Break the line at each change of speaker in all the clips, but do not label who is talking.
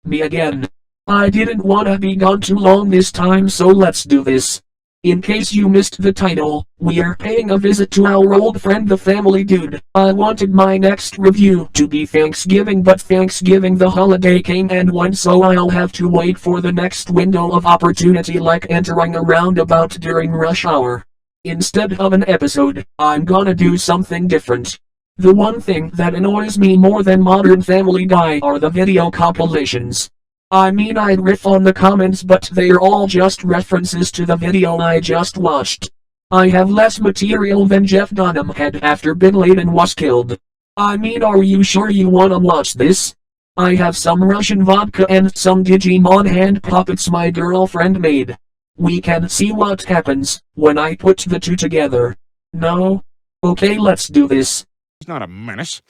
Me again. I didn't wanna be gone too long this time, so let's do this. In case you missed the title, we're paying a visit to our old friend the Family Dude. I wanted my next review to be Thanksgiving, but Thanksgiving the holiday came and went, so I'll have to wait for the next window of opportunity, like entering a roundabout during rush hour. Instead of an episode, I'm gonna do something different. The one thing that annoys me more than modern Family Guy are the video compilations. I mean, I'd riff on the comments, but they're all just references to the video I just watched. I have less material than Jeff Dunham had after Bin Laden was killed. I mean, are you sure you wanna watch this? I have some Russian vodka and some Digimon hand puppets my girlfriend made. We can see what happens when I put the two together. No? Okay, let's do this.
He's not a menace.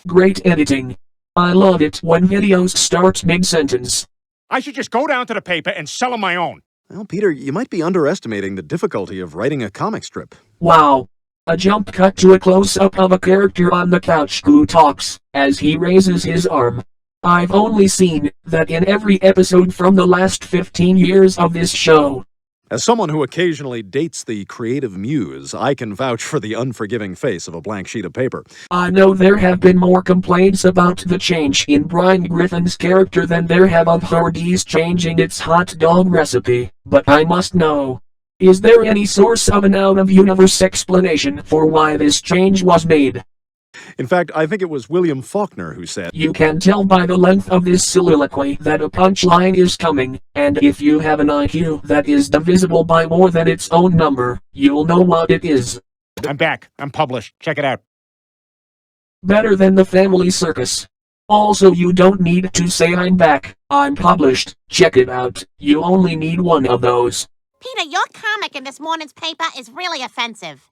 Great editing. I love it when videos start mid-sentence.
I should just go down to the paper and sell them my own.
Well, Peter, you might be underestimating the difficulty of writing a comic strip.
Wow. A jump cut to a close-up of a character on the couch who talks as he raises his arm. I've only seen that in every episode from the last 15 years of this show.
As someone who occasionally dates the creative muse, I can vouch for the unforgiving face of a blank sheet of paper.
I know there have been more complaints about the change in Brian Griffin's character than there have of Hardee's changing its hot dog recipe, but I must know. Is there any source of an out-of-universe explanation for why this change was made?
In fact, I think it was William Faulkner who said,
You can tell by the length of this soliloquy that a punchline is coming, and if you have an IQ that is divisible by more than its own number, you'll know what it is.
I'm back. I'm published. Check it out.
Better than the Family Circus. Also, you don't need to say I'm back. I'm published. Check it out. You only need one of those.
Peter, your comic in this morning's paper is really offensive.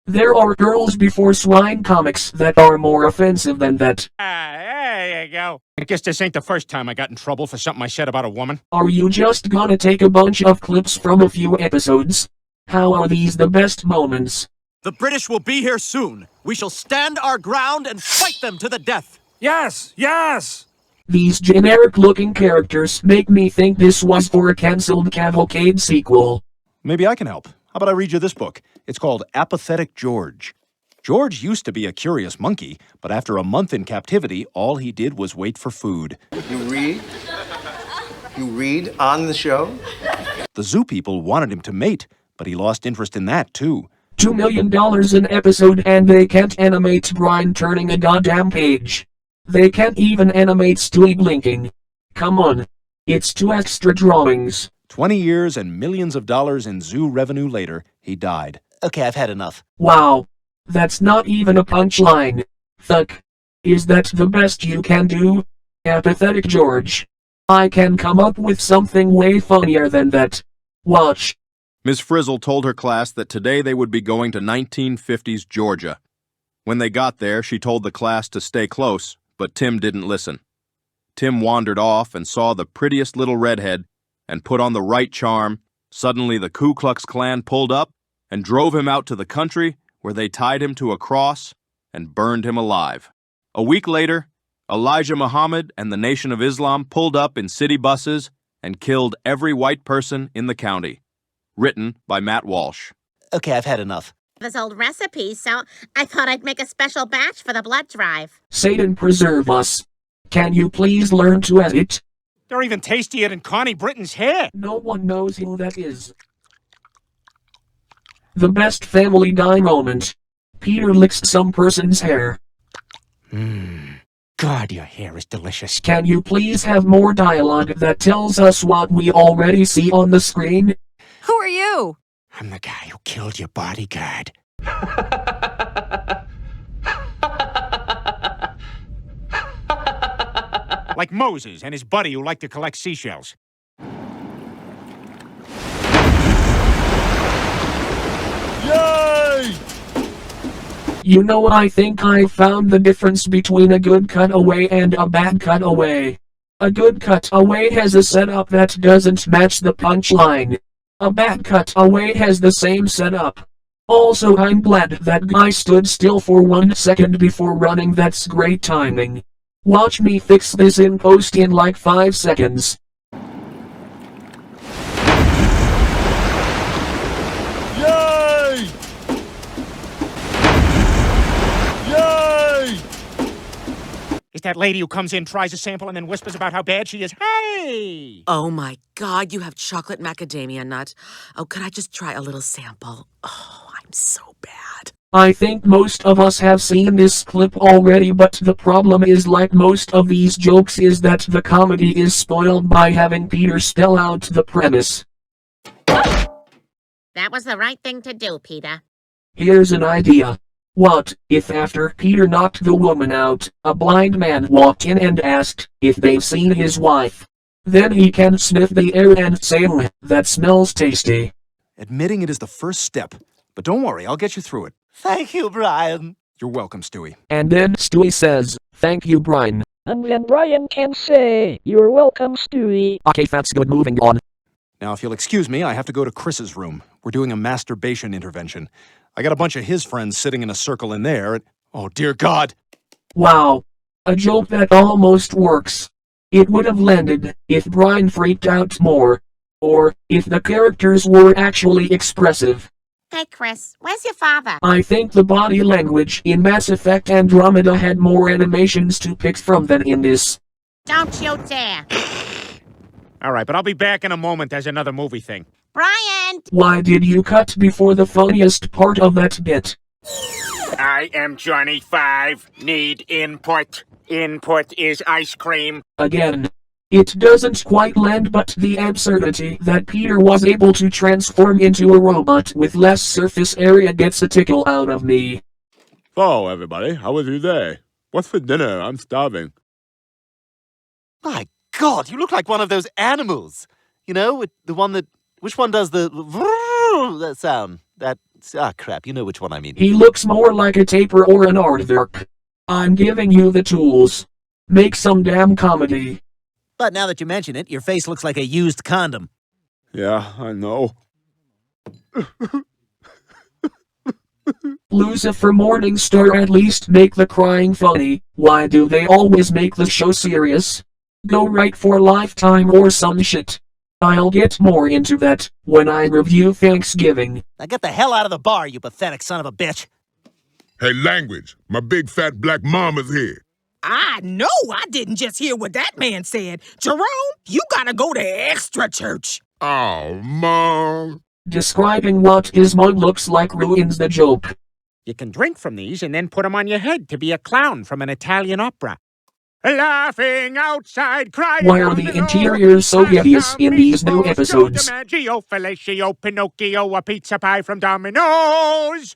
There are Girls Before Swine comics that are more offensive than that.
There you go. I guess this ain't the first time I got in trouble for something I said about a woman.
Are you just gonna take a bunch of clips from a few episodes? How are these the best moments?
The British will be here soon. We shall stand our ground and fight them to the death.
Yes, yes!
These generic-looking characters make me think this was for a cancelled Cavalcade sequel.
maybe I can help. How about I read you this book? It's called Apathetic George. George used to be a curious monkey, but after a month in captivity, all he did was wait for food.
You read? You read on the show?
The zoo people wanted him to mate, but he lost interest in that, too.
$2 million an episode and they can't animate Brian turning a goddamn page. They can't even animate Stewie blinking. Come on. It's 2 extra drawings.
20 years and millions of dollars in zoo revenue later, he died.
Okay, I've had enough.
Wow. That's not even a punchline. Fuck. Is that the best you can do? Apathetic George. I can come up with something way funnier than that. Watch.
Miss Frizzle told her class that today they would be going to 1950s Georgia. When they got there, she told the class to stay close, but Tim didn't listen. Tim wandered off and saw the prettiest little redhead and put on the right charm. Suddenly the Ku Klux Klan pulled up and drove him out to the country where they tied him to a cross and burned him alive. A week later, Elijah Muhammad and the Nation of Islam pulled up in city buses and killed every white person in the county. Written by Matt Walsh.
Okay, I've had enough.
This old recipe, so I thought I'd make a special batch for the blood drive.
Satan preserve us. Can you please learn to edit?
They're even tastier than Connie Britton's hair.
No one knows who that is. The best Family Guy moment. Peter licks some person's hair.
God, your hair is delicious.
Can you please have more dialogue that tells us what we already see on the screen?
Who are you?
I'm the guy who killed your bodyguard. Like Moses and his buddy who liked to collect seashells.
Yay!
You know, I think I found the difference between a good cutaway and a bad cutaway. A good cutaway has a setup that doesn't match the punchline. A bad cutaway has the same setup. Also, I'm glad that guy stood still for 1 second before running. That's great timing. Watch me fix this in post in like 5 seconds.
Yay! Yay! It's that lady who comes in, tries a sample, and then whispers about how bad she is. Hey!
Oh my God, you have chocolate macadamia nut. Oh, could I just try a little sample? Oh, I'm so bad.
I think most of us have seen this clip already, but the problem is, like most of these jokes, is that the comedy is spoiled by having Peter spell out the premise.
That was the right thing to do, Peter.
Here's an idea. What if after Peter knocked the woman out, a blind man walked in and asked if they've seen his wife? Then he can sniff the air and say, "Ooh, that smells tasty."
Admitting it is the first step. But don't worry, I'll get you through it.
Thank you, Brian.
You're welcome, Stewie.
And then Stewie says, "Thank you, Brian."
And then Brian can say, "You're welcome, Stewie."
Okay, that's good. Moving on.
Now, if you'll excuse me, I have to go to Chris's room. We're doing a masturbation intervention. I got a bunch of his friends sitting in a circle in there. Oh, dear God.
Wow. A joke that almost works. It would have landed if Brian freaked out more. Or if the characters were actually expressive.
Hey, Chris, where's your father?
I think the body language in Mass Effect Andromeda had more animations to pick from than in this.
Don't you dare.
All right, but I'll be back in a moment. There's another movie thing.
Brian!
Why did you cut before the funniest part of that bit?
I am Johnny 5. Need input. Input is ice cream.
Again. It doesn't quite land, but the absurdity that Peter was able to transform into a robot with less surface area gets a tickle out of me.
So, everybody, how was your day? What's for dinner? I'm starving.
My God, you look like one of those animals. You know, the one that... Which one does the... that sound? Crap, you know which one I mean.
He looks more like a taper or an aardvark. I'm giving you the tools. Make some damn comedy.
But now that you mention it, your face looks like a used condom.
Yeah, I know.
Lucifer Morningstar, at least make the crying funny. Why do they always make the show serious? Go right for Lifetime or some shit. I'll get more into that when I review Thanksgiving.
Now get the hell out of the bar, you pathetic son of a bitch.
Hey, language. My big fat black mama's here.
I know I didn't just hear what that man said. Jerome, you gotta go to extra church.
Oh, Mom.
Describing what his mug looks like ruins the joke.
You can drink from these and then put them on your head to be a clown from an Italian opera. Laughing outside, crying.
Why are the interiors so hideous in these new episodes?
DiMaggio, Fellatio, Pinocchio, a pizza pie from Domino's.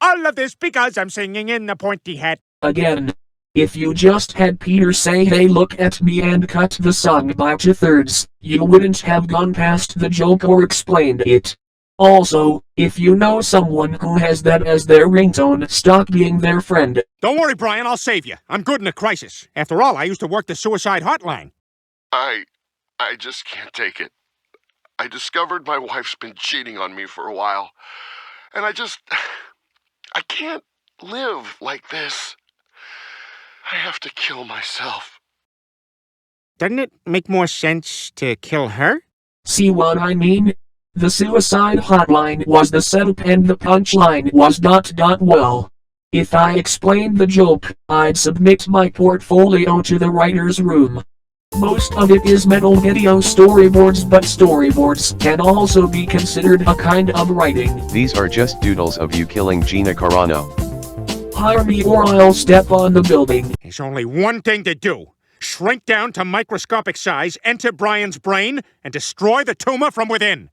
All of this because I'm singing in the pointy hat.
Again. If you just had Peter say, "Hey, look at me," and cut the song by 2/3, you wouldn't have gone past the joke or explained it. Also, if you know someone who has that as their ringtone, stop being their friend.
Don't worry, Brian, I'll save you. I'm good in a crisis. After all, I used to work the suicide hotline.
I just can't take it. I discovered my wife's been cheating on me for a while. And I can't live like this. I have to kill myself.
Doesn't it make more sense to kill her?
See what I mean? The suicide hotline was the setup and the punchline was ... Well, if I explained the joke, I'd submit my portfolio to the writer's room. Most of it is metal video storyboards, but storyboards can also be considered a kind of writing.
These are just doodles of you killing Gina Carano.
Hire me or I'll step on the building.
There's only one thing to do. Shrink down to microscopic size, enter Brian's brain, and destroy the tumor from within.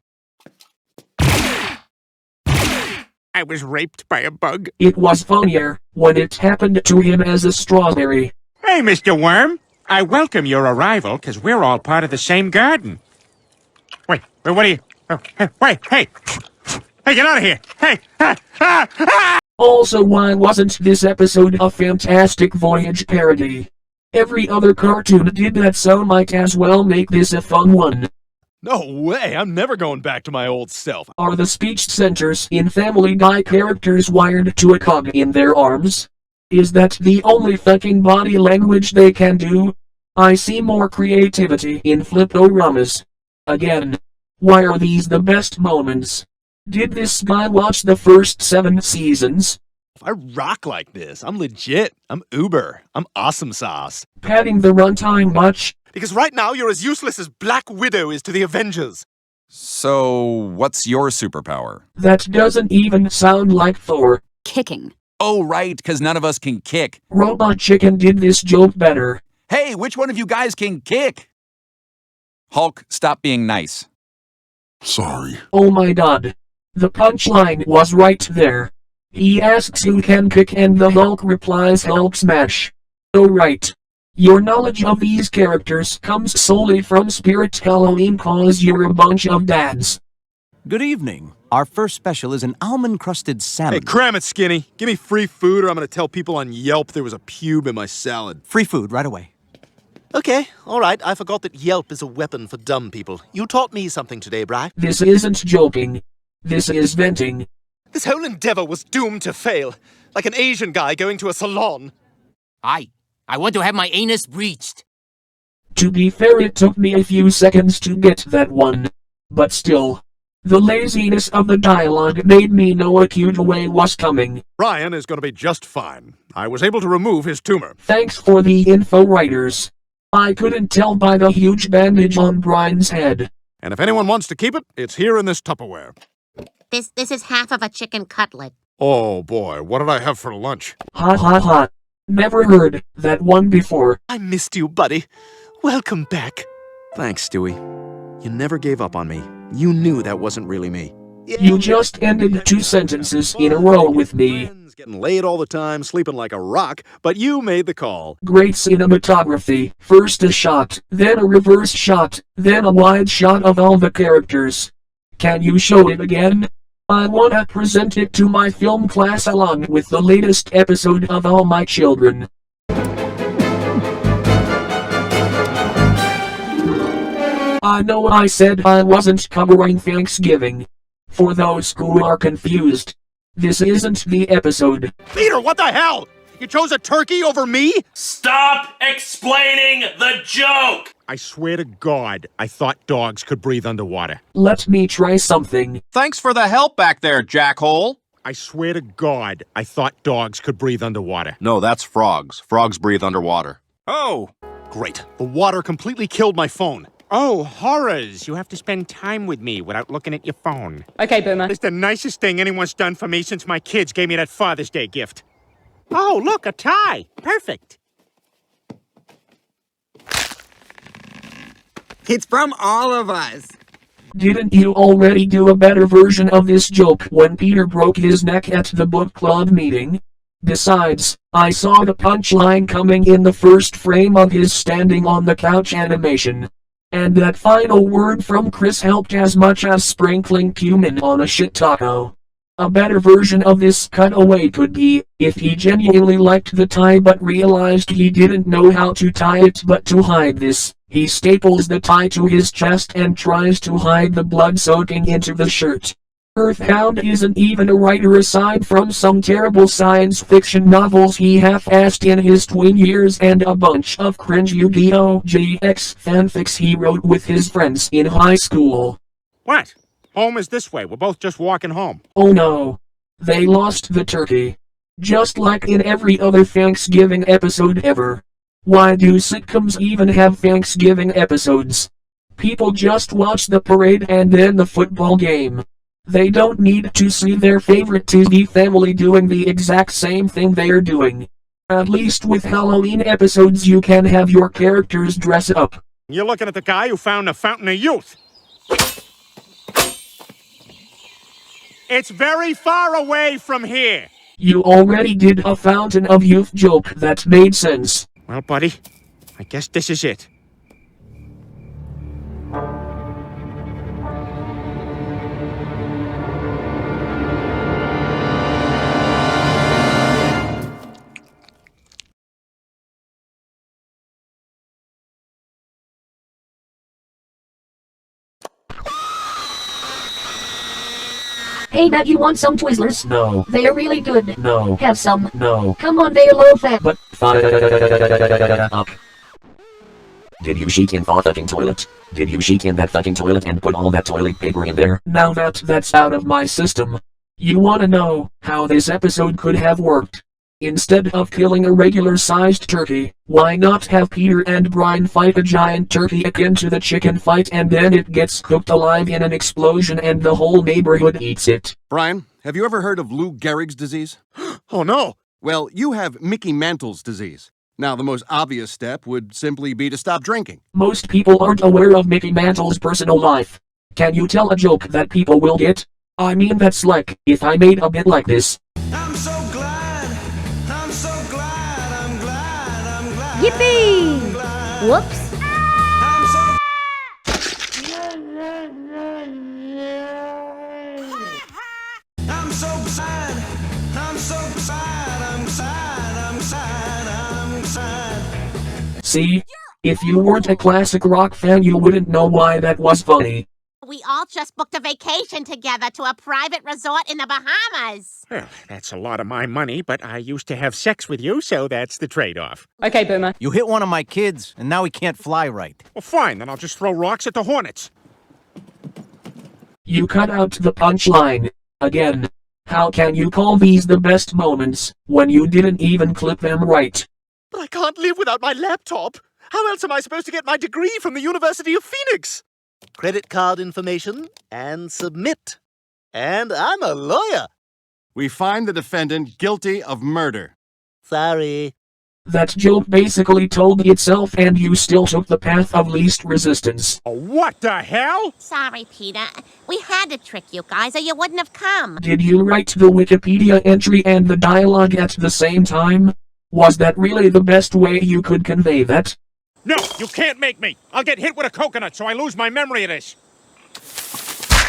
I was raped by a bug.
It was funnier when it happened to him as a strawberry.
Hey, Mr. Worm. I welcome your arrival, because we're all part of the same garden. Wait, what are you... Oh, wait, hey! Hey, get out of here! Hey!
Also, why wasn't this episode a Fantastic Voyage parody? Every other cartoon did that, so might as well make this a fun one.
No way, I'm never going back to my old self.
Are the speech centers in Family Guy characters wired to a cog in their arms? Is that the only fucking body language they can do? I see more creativity in Fliporamas. Again. Why are these the best moments? Did this guy watch the first 7 seasons?
I rock like this. I'm legit. I'm Uber. I'm awesome sauce.
Padding the runtime much?
Because right now you're as useless as Black Widow is to the Avengers.
So, what's your superpower?
That doesn't even sound like Thor.
Kicking.
Oh, right, because none of us can kick.
Robot Chicken did this joke better.
Hey, which one of you guys can kick? Hulk, stop being nice.
Sorry.
Oh my god. The punchline was right there. He asks who can kick and the Hulk replies Hulk smash. Oh right. Your knowledge of these characters comes solely from Spirit Halloween cause you're a bunch of dads.
Good evening. Our first special is an almond-crusted salmon.
Hey, cram it, Skinny. Give me free food or I'm going to tell people on Yelp there was a pube in my salad.
Free food right away.
Okay, all right. I forgot that Yelp is a weapon for dumb people. You taught me something today, Bri.
This isn't joking. This is venting.
This whole endeavor was doomed to fail. Like an Asian guy going to a salon.
I want to have my anus breached.
To be fair, it took me a few seconds to get that one. But still. The laziness of the dialogue made me know a cute way was coming.
Ryan is going to be just fine. I was able to remove his tumor.
Thanks for the info, writers. I couldn't tell by the huge bandage on Brian's head.
And if anyone wants to keep it, it's here in this Tupperware.
This is half of a chicken cutlet.
Oh boy, what did I have for lunch?
Ha ha ha. Never heard that one before.
I missed you, buddy. Welcome back.
Thanks, Stewie. You never gave up on me. You knew that wasn't really me.
You just ended 2 sentences in a row with me.
Getting laid all the time, sleeping like a rock, but you made the call.
Great cinematography. First a shot, then a reverse shot, then a wide shot of all the characters. Can you show it again? I wanna present it to my film class along with the latest episode of All My Children. I know I said I wasn't covering Thanksgiving. For those who are confused, this isn't the episode.
Peter, what the hell? You chose a turkey over me?
Stop explaining the joke!
I swear to God, I thought dogs could breathe underwater.
Let me try something.
Thanks for the help back there, jackhole.
I swear to God, I thought dogs could breathe underwater.
No, that's frogs. Frogs breathe underwater.
Oh! Great. The water completely killed my phone.
Oh, horrors! You have to spend time with me without looking at your phone.
Okay, Boomer.
It's the nicest thing anyone's done for me since my kids gave me that Father's Day gift. Oh, look, a tie. Perfect.
It's from all of us.
Didn't you already do a better version of this joke when Peter broke his neck at the book club meeting? Besides, I saw the punchline coming in the first frame of his standing on the couch animation. And that final word from Chris helped as much as sprinkling cumin on a shit taco. A better version of this cutaway could be, if he genuinely liked the tie but realized he didn't know how to tie it but to hide this, he staples the tie to his chest and tries to hide the blood soaking into the shirt. Earthhound isn't even a writer aside from some terrible science fiction novels he half-assed in his tween years and a bunch of cringe Yu-Gi-Oh! GX fanfics he wrote with his friends in high school.
What? Home is this way. We're both just walking home.
Oh no. They lost the turkey. Just like in every other Thanksgiving episode ever. Why do sitcoms even have Thanksgiving episodes? People just watch the parade and then the football game. They don't need to see their favorite TV family doing the exact same thing they're doing. At least with Halloween episodes you can have your characters dress up.
You're looking at the guy who found the Fountain of Youth. It's very far away from here.
You already did a Fountain of Youth joke that made sense.
Well, buddy, I guess this is it.
Hey Matt, you want some Twizzlers?
No.
They're really good.
No.
Have some.
No.
Come on, they're low fat.
But up. Did you shit in the fucking toilet? Did you shit in that fucking toilet and put all that toilet paper in there? Now that's out of my system. You wanna know how this episode could have worked? Instead of killing a regular-sized turkey, why not have Peter and Brian fight a giant turkey akin to the chicken fight and then it gets cooked alive in an explosion and the whole neighborhood eats it?
Brian, have you ever heard of Lou Gehrig's disease?
Oh, no.
Well, you have Mickey Mantle's disease. Now, the most obvious step would simply be to stop drinking.
Most people aren't aware of Mickey Mantle's personal life. Can you tell a joke that people will get? I mean, that's like, if I made a bit like this.
Yippee! Whoops.
I'm so sad. I'm so sad. I'm sad. I'm sad. I'm sad.
See? If you weren't a classic rock fan, you wouldn't know why that was funny.
We all just booked a vacation together to a private resort in the Bahamas.
Well, that's a lot of my money, but I used to have sex with you, so that's the trade-off.
Okay, Boomer. You hit one of my kids, and now he can't fly right.
Well, fine, then I'll just throw rocks at the Hornets.
You cut out the punchline. Again. How can you call these the best moments, when you didn't even clip them right?
But I can't live without my laptop. How else am I supposed to get my degree from the University of Phoenix? Credit card information and submit. And I'm a lawyer.
We find the defendant guilty of murder.
Sorry.
That joke basically told itself and you still took the path of least resistance.
What the hell?
Sorry, Peter. We had to trick you guys or you wouldn't have come.
Did you write the Wikipedia entry and the dialogue at the same time? Was that really the best way you could convey that?
No, you can't make me. I'll get hit with a coconut so I lose my memory of this.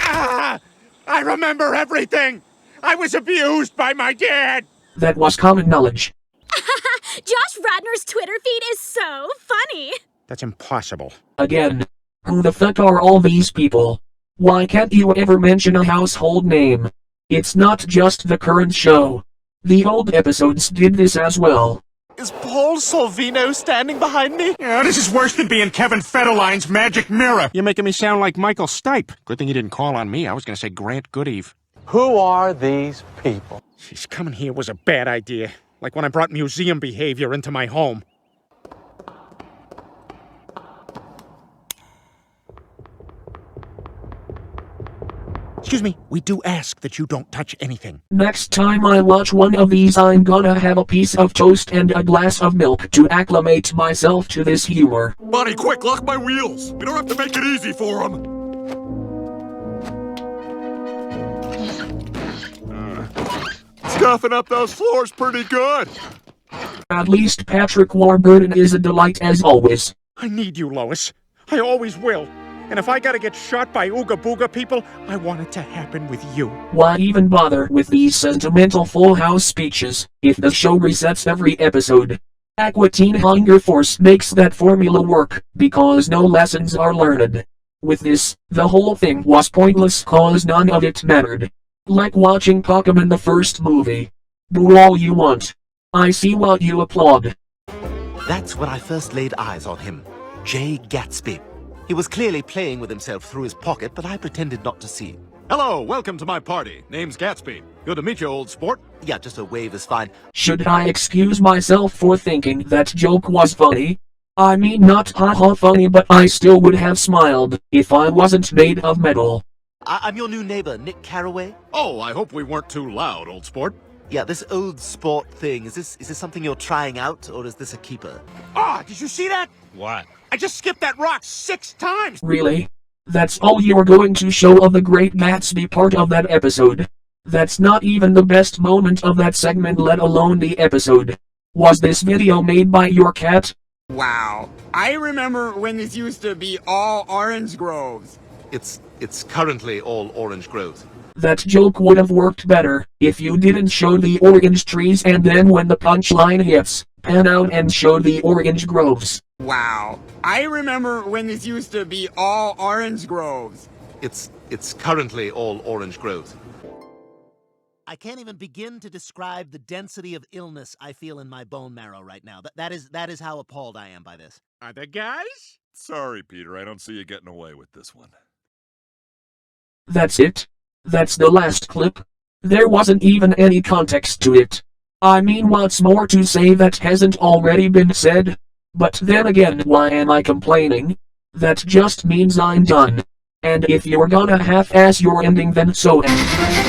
Ah! I remember everything. I was abused by my dad.
That was common knowledge.
Josh Radnor's Twitter feed is so funny.
That's impossible.
Again. Who the fuck are all these people? Why can't you ever mention a household name? It's not just the current show. The old episodes did this as well.
Is Paul Sorvino standing behind me?
Yeah, this is worse than being Kevin Federline's magic mirror. You're making me sound like Michael Stipe. Good thing you didn't call on me. I was going to say Grant Goodeve.
Who are these people?
Jeez, coming here was a bad idea. Like when I brought museum behavior into my home. Excuse me, we do ask that you don't touch anything.
Next time I watch one of these, I'm gonna have a piece of toast and a glass of milk to acclimate myself to this humor.
Bonnie, quick, lock my wheels. We don't have to make it easy for him. Stuffing up those floors pretty good.
At least Patrick Warburton is a delight as always.
I need you, Lois. I always will. And if I gotta get shot by Ooga Booga people, I want it to happen with you.
Why even bother with these sentimental Full House speeches, if the show resets every episode? Aqua Teen Hunger Force makes that formula work, because no lessons are learned. With this, the whole thing was pointless cause none of it mattered. Like watching Pokemon the first movie. Do all you want. I see what you applaud.
That's when I first laid eyes on him. Jay Gatsby. He was clearly playing with himself through his pocket, but I pretended not to see.
Hello, welcome to my party. Name's Gatsby. Good to meet you, old sport.
Yeah, just a wave is fine.
Should I excuse myself for thinking that joke was funny? I mean not haha funny, but I still would have smiled if I wasn't made of metal.
I'm your new neighbor, Nick Carraway.
Oh, I hope we weren't too loud, old sport.
Yeah, this old sport thing, is this something you're trying out, or is this a keeper?
Ah, did you see that?
What?
I just skipped that rock 6 times!
Really? That's all you're going to show of the Great Gatsby part of that episode? That's not even the best moment of that segment, let alone the episode. Was this video made by your cat?
Wow. I remember when this used to be all orange groves.
It's currently all orange groves.
That joke would have worked better if you didn't show the orange trees and then when the punchline hits, pan out and show the orange groves.
Wow. I remember when this used to be all orange groves.
It's currently all orange groves. I can't even begin to describe the density of illness I feel in my bone marrow right now. That is how appalled I am by this.
Other guys?
Sorry, Peter, I don't see you getting away with this one.
That's it? That's the last clip? There wasn't even any context to it. I mean, what's more to say that hasn't already been said? But then again, why am I complaining? That just means I'm done. And if you're gonna half-ass your ending, then so am.